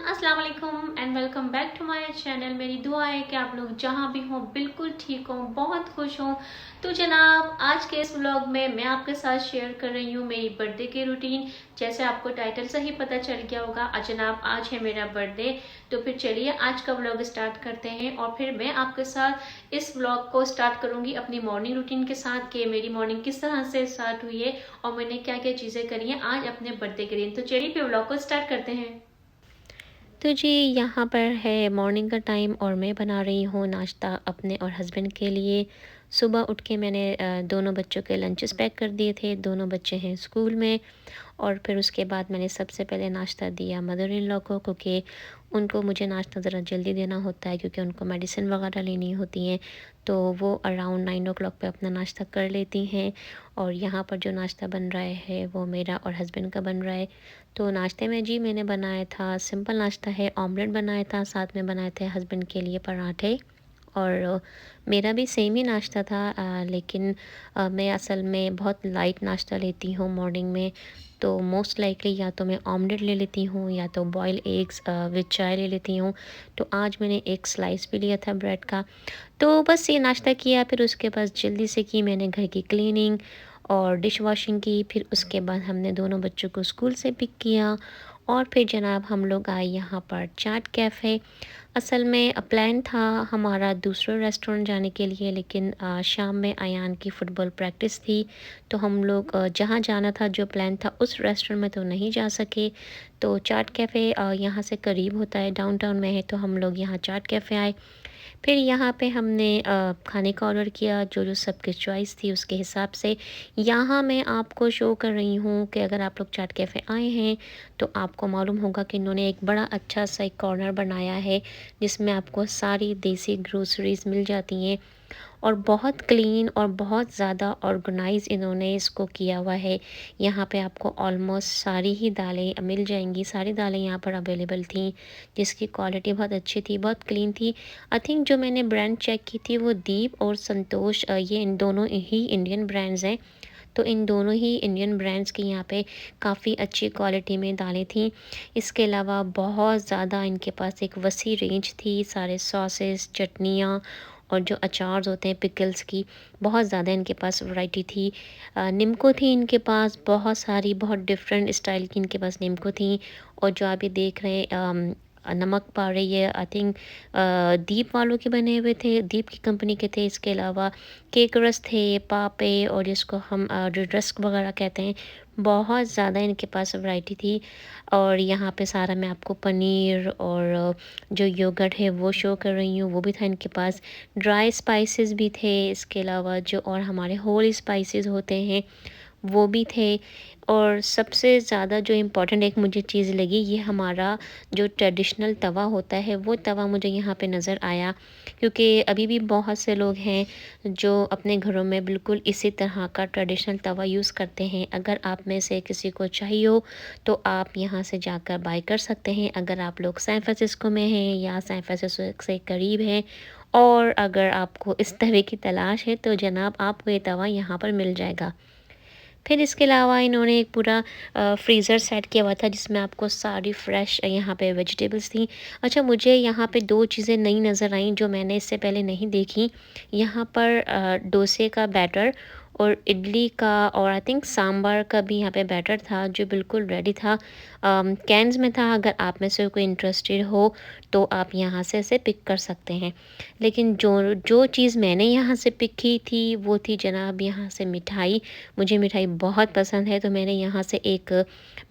अस्सलाम वालेकुम and welcome back to my channel. मेरी दुआ है कि आप लोग जहाँ भी हों बिल्कुल ठीक हों, बहुत खुश हों। तो जनाब, आज के इस व्लॉग में मैं आपके साथ शेयर कर रही हूँ मेरी बर्थडे की रूटीन। जैसे आपको टाइटल से ही पता चल गया होगा, जनाब आज है मेरा बर्थडे। तो फिर चलिए आज का व्लॉग स्टार्ट करते हैं और फिर मैं आपके साथ इस व्लॉग को स्टार्ट करूँगी अपनी मॉर्निंग रूटीन के साथ कि मेरी मॉर्निंग किस तरह से स्टार्ट हुई है और मैंने क्या क्या चीज़ें करी हैं आज अपने बर्थडे के दिन। तो चलिए फिर व्लॉग को स्टार्ट करते हैं। तो जी, यहाँ पर है मॉर्निंग का टाइम और मैं बना रही हूँ नाश्ता अपने और हस्बैंड के लिए। सुबह उठ के मैंने दोनों बच्चों के लंचेस पैक कर दिए थे। दोनों बच्चे हैं स्कूल में। और फिर उसके बाद मैंने सबसे पहले नाश्ता दिया मदर इन लॉ को, क्योंकि उनको मुझे नाश्ता ज़रा जल्दी देना होता है क्योंकि उनको मेडिसिन वगैरह लेनी होती हैं। तो वो अराउंड 9 o'clock पे अपना नाश्ता कर लेती हैं। और यहाँ पर जो नाश्ता बन रहा है वो मेरा और हस्बैंड का बन रहा है। तो नाश्ते में जी मैंने बनाया था, सिंपल नाश्ता है, ऑमलेट बनाया था, साथ में बनाए थे हस्बैंड के लिए पराठे। और मेरा भी सेम ही नाश्ता था, लेकिन मैं असल में बहुत लाइट नाश्ता लेती हूँ मॉर्निंग में। तो मोस्ट लाइकली या तो मैं ऑमलेट ले लेती हूँ या तो बॉयल एग्स विद चाय ले लेती हूँ। तो आज मैंने एक स्लाइस भी लिया था ब्रेड का। तो बस ये नाश्ता किया, फिर उसके बाद जल्दी से की मैंने घर की क्लीनिंग और डिश वॉशिंग की। फिर उसके बाद हमने दोनों बच्चों को स्कूल से पिक किया और फिर जनाब हम लोग आए यहाँ पर चाट कैफ़े। असल में प्लान था हमारा दूसरे रेस्टोरेंट जाने के लिए, लेकिन शाम में अयान की फ़ुटबॉल प्रैक्टिस थी। तो हम लोग जहाँ जाना था, जो प्लान था उस रेस्टोरेंट में तो नहीं जा सके। तो चाट कैफ़े यहाँ से करीब होता है, डाउनटाउन में है, तो हम लोग यहाँ चाट कैफ़े आए। फिर यहाँ पे हमने खाने का ऑर्डर किया, जो जो सबकी चॉइस थी उसके हिसाब से। यहाँ मैं आपको शो कर रही हूँ कि अगर आप लोग चाट कैफ़े आए हैं तो आपको मालूम होगा कि इन्होंने एक बड़ा अच्छा सा एक कॉर्नर बनाया है जिसमें आपको सारी देसी ग्रोसरीज़ मिल जाती हैं। और बहुत क्लीन और बहुत ज़्यादा ऑर्गेनाइज इन्होंने इसको किया हुआ है। यहाँ पे आपको ऑलमोस्ट सारी ही दालें मिल जाएंगी, सारी दालें यहाँ पर अवेलेबल थी, जिसकी क्वालिटी बहुत अच्छी थी, बहुत क्लीन थी। आई थिंक जो मैंने ब्रांड चेक की थी वो दीप और संतोष, ये इन दोनों ही इंडियन ब्रांड्स हैं। तो इन दोनों ही इंडियन ब्रांड्स की यहाँ पे काफ़ी अच्छी क्वालिटी में दालें थी। इसके अलावा बहुत ज़्यादा इनके पास एक वसी रेंज थी, सारे सॉसेस, चटनियाँ और जो अचार्स होते हैं पिकल्स की, बहुत ज़्यादा इनके पास वैरायटी थी। निम्को थी इनके पास बहुत सारी, बहुत डिफरेंट स्टाइल की इनके पास निम्को थी। और जो आप ये देख रहे हैं नमक पारे, ये आई थिंक दीप वालों के बने हुए थे, दीप की कंपनी के थे। इसके अलावा केक रस थे, पापे और जिसको हम रस्क वगैरह कहते हैं, बहुत ज़्यादा इनके पास वैरायटी थी। और यहाँ पे सारा मैं आपको पनीर और जो योगर्ट है वो शो कर रही हूँ, वो भी था इनके पास। ड्राई स्पाइसेस भी थे, इसके अलावा जो और हमारे होल स्पाइसेस होते हैं वो भी थे। और सबसे ज़्यादा जो इम्पोर्टेंट एक मुझे चीज़ लगी, ये हमारा जो ट्रेडिशनल तवा होता है वो तवा मुझे यहाँ पे नज़र आया, क्योंकि अभी भी बहुत से लोग हैं जो अपने घरों में बिल्कुल इसी तरह का ट्रेडिशनल तवा यूज़ करते हैं। अगर आप में से किसी को चाहिए हो तो आप यहाँ से जाकर बाय कर सकते हैं, अगर आप लोग सैन फ्रांसिस्को में हैं या सैन फ्रांसिस्को से करीब हैं। और अगर आपको इस तरह की तलाश है तो जनाब आपको ये तवा यहाँ पर मिल जाएगा। फिर इसके अलावा इन्होंने एक पूरा फ्रीज़र सेट किया हुआ था जिसमें आपको सारी फ्रेश यहाँ पे वेजिटेबल्स थी। अच्छा, मुझे यहाँ पे 2 चीज़ें नई नज़र आईं जो मैंने इससे पहले नहीं देखी। यहाँ पर डोसे का बैटर और इडली का और आई थिंक सांभर का भी यहाँ पे बैटर था जो बिल्कुल रेडी था। कैन्स में था, अगर आप में से कोई इंटरेस्टेड हो तो आप यहाँ से इसे पिक कर सकते हैं। लेकिन जो जो चीज़ मैंने यहाँ से पिक की थी वो थी जनाब यहाँ से मिठाई। मुझे मिठाई बहुत पसंद है, तो मैंने यहाँ से एक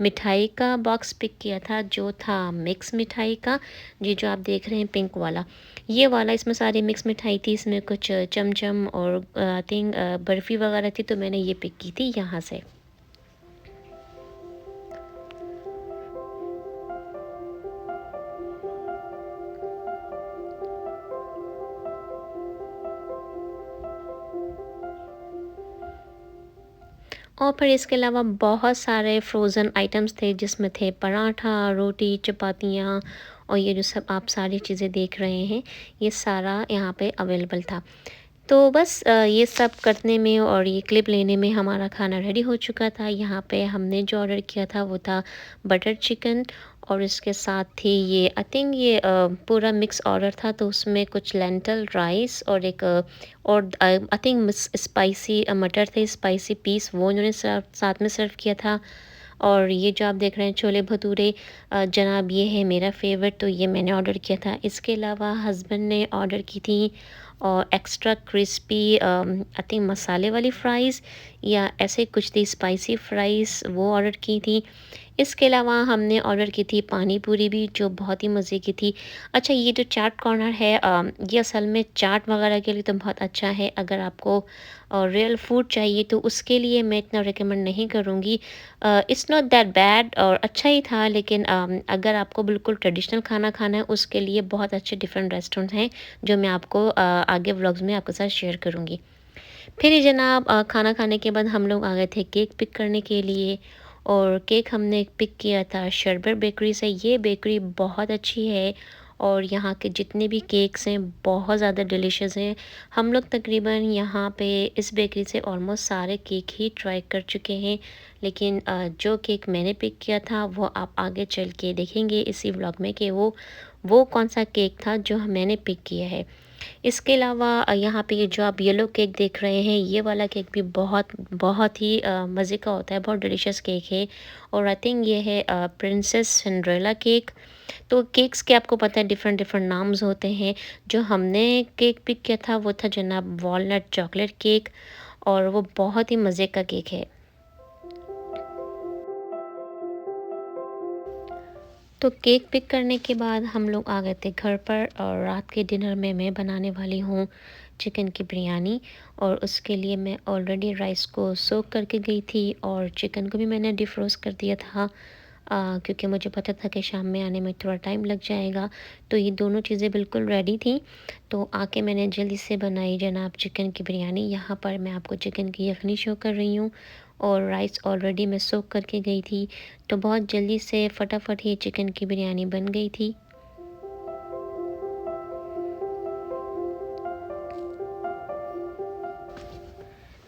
मिठाई का बॉक्स पिक किया था जो था मिक्स मिठाई का। ये जो आप देख रहे हैं पिंक वाला, ये वाला, इसमें सारी मिक्स मिठाई थी, इसमें कुछ चमचम और आई थिंक बर्फ़ी वगैरह थी, तो मैंने ये पिक की थी यहाँ से। और फिर इसके अलावा बहुत सारे फ्रोज़न आइटम्स थे जिसमें थे पराठा, रोटी, चपातियाँ और ये जो सब आप सारी चीज़ें देख रहे हैं, ये सारा यहाँ पे अवेलेबल था। तो बस ये सब करने में और ये क्लिप लेने में हमारा खाना रेडी हो चुका था। यहाँ पे हमने जो ऑर्डर किया था वो था बटर चिकन और इसके साथ ही ये आई थिंक ये पूरा मिक्स ऑर्डर था, तो उसमें कुछ लेंटल राइस और एक और आई थिंक स्पाइसी मटर थे, स्पाइसी पीस, वो इन्होंने साथ में सर्व किया था। और ये जो आप देख रहे हैं छोले भटूरे, जनाब ये है मेरा फेवरेट, तो ये मैंने ऑर्डर किया था। इसके अलावा हस्बैंड ने ऑर्डर की थी और एक्स्ट्रा क्रिस्पी आई थिंक मसाले वाली फ़्राइज़ या ऐसे कुछ थी, स्पाइसी फ़्राइज़, वो ऑर्डर की थी। इसके अलावा हमने ऑर्डर की थी पानी पूरी भी, जो बहुत ही मज़े की थी। अच्छा, ये जो चाट कॉर्नर है ये असल में चाट वगैरह के लिए तो बहुत अच्छा है। अगर आपको रियल फूड चाहिए तो उसके लिए मैं इतना रिकमेंड नहीं करूँगी। इट्स नॉट दैट बैड, और अच्छा ही था, लेकिन अगर आपको बिल्कुल ट्रेडिशनल खाना खाना है उसके लिए बहुत अच्छे डिफरेंट रेस्टोरेंट हैं, जो मैं आपको आगे व्लॉग्स में आपके साथ शेयर करूँगी। फिर ये जनाब खाना खाने के बाद हम लोग आ गए थे केक पिक करने के लिए, और केक हमने पिक किया था शरबत बेकरी से। ये बेकरी बहुत अच्छी है और यहाँ के जितने भी केक्स हैं बहुत ज़्यादा डिलीशियस हैं। हम लोग तकरीबन यहाँ पे इस बेकरी से ऑलमोस्ट सारे केक ही ट्राई कर चुके हैं, लेकिन जो केक मैंने पिक किया था वो आप आगे चल के देखेंगे इसी व्लॉग में कि वो कौन सा केक था जो मैंने पिक किया है। इसके अलावा यहाँ पे ये जो आप येलो केक देख रहे हैं, ये वाला केक भी बहुत बहुत ही मज़े का होता है, बहुत डिलीशियस केक है। और आई थिंक ये है प्रिंसेस सिंड्रेला केक। तो केक्स के आपको पता है डिफरेंट डिफरेंट नाम्स होते हैं। जो हमने केक पिक किया था वो था जनाब वॉलनट चॉकलेट केक, और वो बहुत ही मज़े का केक है। तो केक पिक करने के बाद हम लोग आ गए थे घर पर, और रात के डिनर में मैं बनाने वाली हूँ चिकन की बिरयानी। और उसके लिए मैं ऑलरेडी राइस को सोक करके गई थी, और चिकन को भी मैंने डिफ्रोस्ट कर दिया था, क्योंकि मुझे पता था कि शाम में आने में थोड़ा टाइम लग जाएगा। तो ये दोनों चीज़ें बिल्कुल रेडी थी, तो आके मैंने जल्दी से बनाई जनाब चिकन की बिरयानी। यहाँ पर मैं आपको चिकन की यखनी शो कर रही हूँ, और राइस ऑलरेडी मैं सोक करके गई थी, तो बहुत जल्दी से फटाफट ही चिकन की बिरयानी बन गई थी।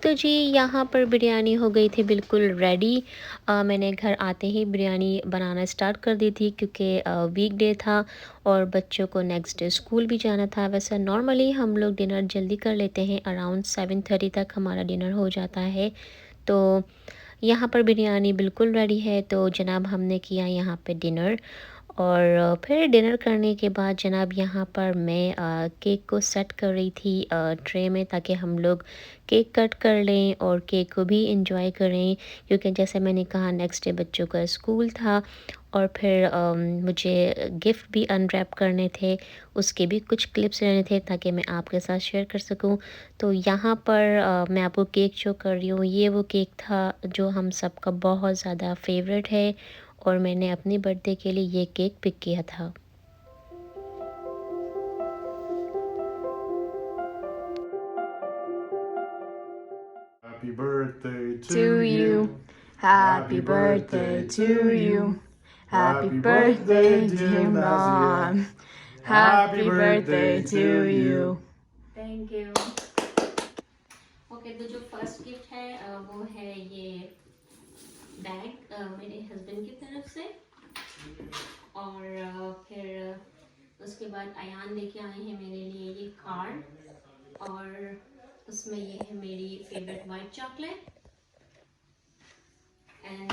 तो जी यहाँ पर बिरयानी हो गई थी बिल्कुल रेडी। मैंने घर आते ही बिरयानी बनाना स्टार्ट कर दी थी, क्योंकि वीकडे था और बच्चों को नेक्स्ट डे स्कूल भी जाना था। वैसे नॉर्मली हम लोग डिनर जल्दी कर लेते हैं, अराउंड 7:30 तक हमारा डिनर हो जाता है। तो यहाँ पर बिरयानी बिल्कुल रेडी है, तो जनाब हमने किया यहाँ पे डिनर। और फिर डिनर करने के बाद जनाब यहाँ पर मैं केक को सेट कर रही थी ट्रे में, ताकि हम लोग केक कट कर लें और केक को भी इंजॉय करें, क्योंकि जैसे मैंने कहा नेक्स्ट डे बच्चों का स्कूल था। और फिर मुझे गिफ्ट भी अनरैप करने थे, उसके भी कुछ क्लिप्स लेने थे ताकि मैं आपके साथ शेयर कर सकूं। तो यहाँ पर मैं आपको केक शो कर रही हूँ। ये वो केक था जो हम सबका बहुत ज़्यादा फेवरेट है, और मैंने अपनी बर्थडे के लिए ये केक पिक किया था। Happy birthday to you. Happy birthday to you. Happy birthday, dear mom. Happy birthday to you. Thank you. Okay, तो जो फर्स्ट गिफ्ट है वो है ये बैग मेरे हस्बैंड की तरफ से। और फिर उसके बाद अयान लेके आए हैं मेरे लिए ये कार्ड, और उसमें ये है मेरी फेवरेट वाइट चॉकलेट। एंड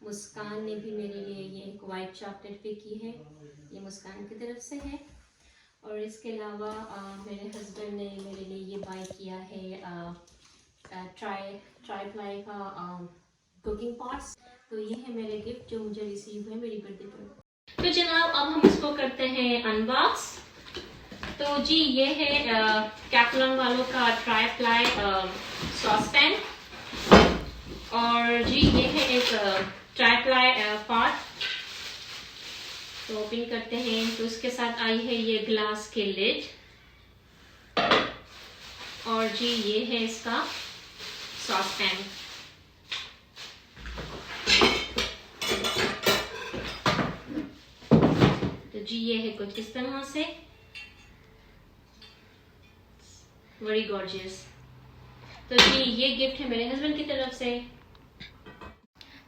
मुस्कान ने भी मेरे लिए ये एक वाइट चॉकलेट पिक की है, ये मुस्कान की तरफ से है। और इसके अलावा मेरे हस्बैंड ने मेरे लिए ये बाय किया है ट्राई प्लाई का कुकिंग पॉट्स। तो ये है मेरे गिफ्ट जो मुझे रिसीव है मेरी बर्थडे पर। तो जनाब अब हम इसको करते हैं अनबॉक्स। तो जी ये है कैपलॉन वालों का ट्राई प्लाई सॉस पैन, और जी ये है एक ट्राई प्लाई पॉट। तो ओपन करते हैं, तो इसके साथ आई है ये ग्लास के लिड, और जी ये है इसका सॉस पैन। तो जी ये है कुछ इस तरह से, वेरी गॉर्जियस। तो जी ये गिफ्ट है मेरे हस्बैंड की तरफ से।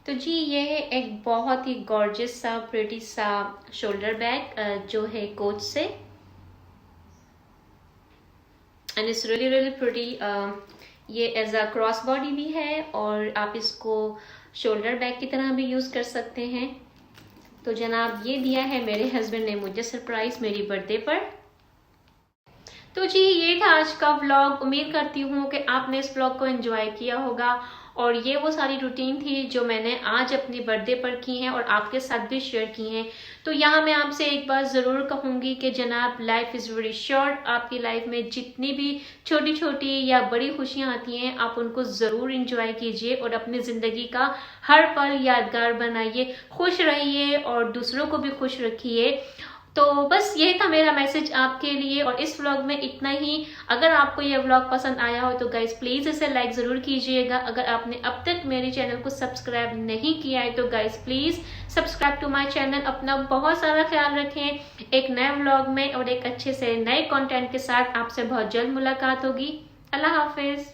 तो जी ये है एक बहुत ही गॉर्जियस सा प्रिटी सा शोल्डर बैग जो है कोच से, and it's really really pretty. ये एज अ क्रॉस बॉडी भी है और आप इसको शोल्डर बैग की तरह भी यूज कर सकते हैं। तो जनाब ये दिया है मेरे हस्बैंड ने मुझे सरप्राइज मेरी बर्थडे पर। तो जी ये था आज का व्लॉग। उम्मीद करती हूँ कि आपने इस व्लॉग को एंजॉय किया होगा, और ये वो सारी रूटीन थी जो मैंने आज अपनी बर्थडे पर की हैं और आपके साथ भी शेयर की हैं। तो यहाँ मैं आपसे एक बात ज़रूर कहूँगी कि जनाब लाइफ इज़ वेरी शॉर्ट। आपकी लाइफ में जितनी भी छोटी छोटी या बड़ी खुशियाँ आती हैं आप उनको ज़रूर इंजॉय कीजिए और अपनी ज़िंदगी का हर पल यादगार बनाइए, खुश रहिए और दूसरों को भी खुश रखिए। तो बस यही था मेरा मैसेज आपके लिए, और इस व्लॉग में इतना ही। अगर आपको यह व्लॉग पसंद आया हो तो गाइज प्लीज इसे लाइक जरूर कीजिएगा। अगर आपने अब तक मेरे चैनल को सब्सक्राइब नहीं किया है तो guys please subscribe to my channel. अपना बहुत सारा ख्याल रखें। एक नए व्लॉग में और एक अच्छे से नए कंटेंट के साथ आपसे बहुत जल्द मुलाकात होगी। अल्लाह हाफिज।